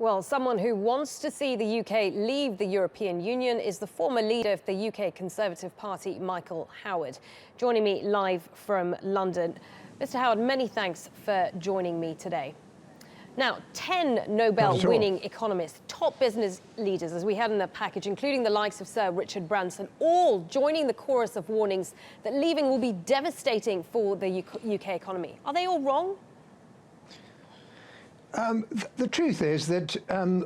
Well, someone who wants to see the UK leave the European Union is the former leader of the UK Conservative Party, Michael Howard. Joining me live from London. Mr. Howard, many thanks for joining me today. Now, 10 Nobel-winning economists, top business leaders, as we had in the package, including the likes of Sir Richard Branson, all joining the chorus of warnings that leaving will be devastating for the UK economy. Are they all wrong? The truth is that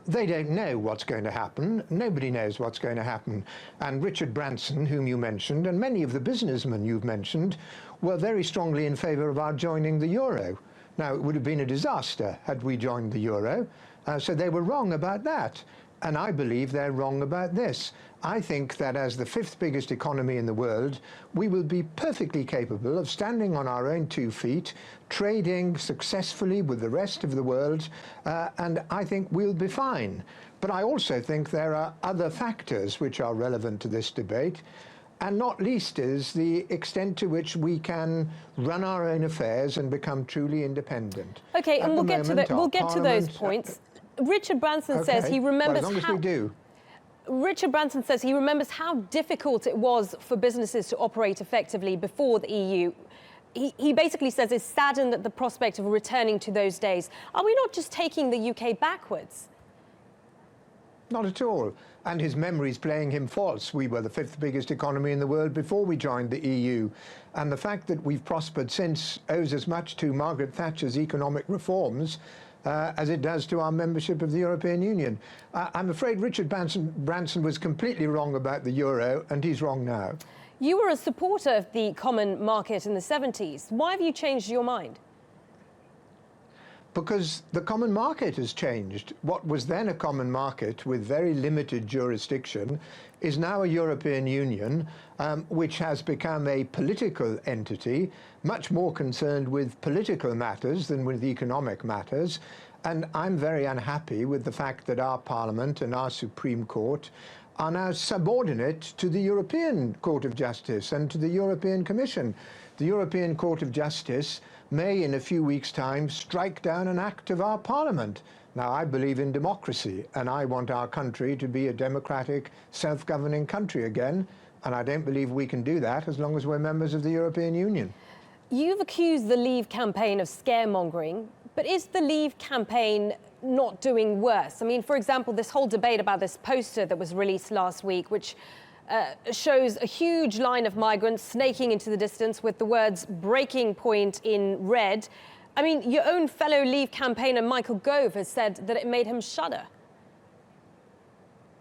they don't know what's going to happen. Nobody knows what's going to happen. And Richard Branson, whom you mentioned, and many of the businessmen you've mentioned, were very strongly in favour of our joining the euro. Now, it would have been a disaster had we joined the euro, so they were wrong about that. And I believe they're wrong about this. I think that as the fifth biggest economy in the world, we will be perfectly capable of standing on our own 2 feet, trading successfully with the rest of the world, and I think we'll be fine. But I also think there are other factors which are relevant to this debate, and not least is the extent to which we can run our own affairs and become truly independent. Okay, and we'll get to those points. Richard Branson says he remembers Richard Branson says he remembers how difficult it was for businesses to operate effectively before the EU. He basically says is saddened at the prospect of returning to those days. Are we not just taking the UK backwards? Not at all. And his memory's playing him false. We were the fifth biggest economy in the world before we joined the EU. And the fact that we've prospered since owes as much to Margaret Thatcher's economic reforms as it does to our membership of the European Union. I'm afraid Richard Branson was completely wrong about the euro, and he's wrong now. You were a supporter of the common market in the 70s. Why have you changed your mind? Because the common market has changed. What was then a common market with very limited jurisdiction is now a European Union which has become a political entity, much more concerned with political matters than with economic matters. And I'm very unhappy with the fact that our Parliament and our Supreme Court are now subordinate to the European Court of Justice and to the European Commission. The European Court of Justice may, in a few weeks' time, strike down an act of our Parliament. Now, I believe in democracy, and I want our country to be a democratic, self-governing country again, and I don't believe we can do that as long as we're members of the European Union. You've accused the Leave campaign of scaremongering, but is the Leave campaign not doing worse? I mean, for example, this whole debate about this poster that was released last week, which shows a huge line of migrants snaking into the distance with the words breaking point in red. I mean, your own fellow Leave campaigner Michael Gove has said that it made him shudder.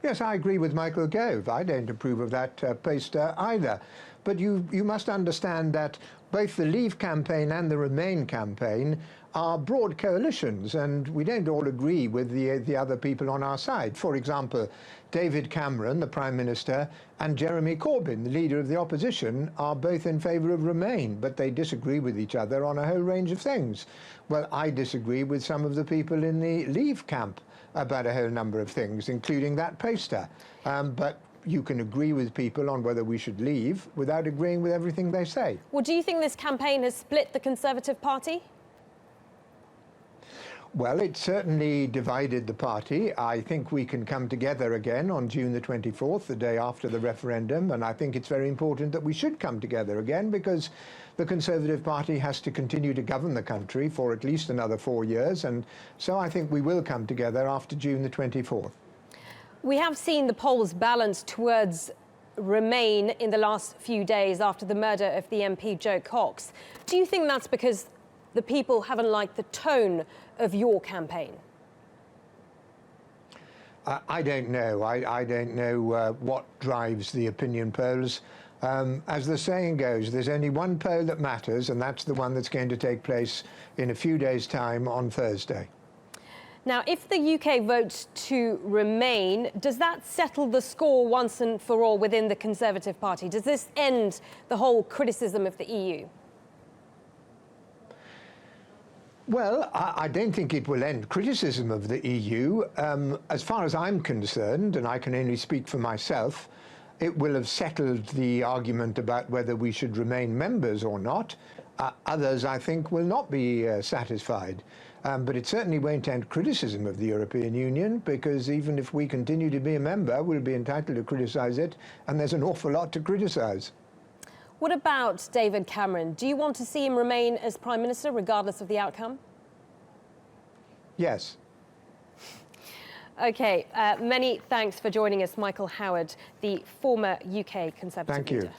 Yes, I agree with Michael Gove. I don't approve of that poster either. But you must understand that both the Leave campaign and the Remain campaign are broad coalitions, and we don't all agree with the other people on our side. For example, David Cameron, the Prime Minister, and Jeremy Corbyn, the leader of the opposition, are both in favour of Remain, but they disagree with each other on a whole range of things. Well, I disagree with some of the people in the Leave camp about a whole number of things, including that poster. But you can agree with people on whether we should leave without agreeing with everything they say. Well, do you think this campaign has split the Conservative Party? Well, it certainly divided the party. I think we can come together again on June the 24th, the day after the referendum, and I think it's very important that we should come together again because the Conservative Party has to continue to govern the country for at least another 4 years, and so I think we will come together after June the 24th. We have seen the polls balance towards Remain in the last few days after the murder of the MP Jo Cox. Do you think that's because the people haven't liked the tone of your campaign? I don't know. I don't know what drives the opinion polls. As the saying goes, there's only one poll that matters, and that's the one that's going to take place in a few days' time on Thursday. Now, if the UK votes to remain, does that settle the score once and for all within the Conservative Party? Does this end the whole criticism of the EU? Well, I don't think it will end criticism of the EU. As far as I'm concerned, and I can only speak for myself, it will have settled the argument about whether we should remain members or not. Others, I think, will not be satisfied. But it certainly won't end criticism of the European Union, because even if we continue to be a member, we'll be entitled to criticise it, and there's an awful lot to criticise. What about David Cameron? Do you want to see him remain as Prime Minister regardless of the outcome? Yes. OK, many thanks for joining us, Michael Howard, the former UK Conservative leader. Thank you.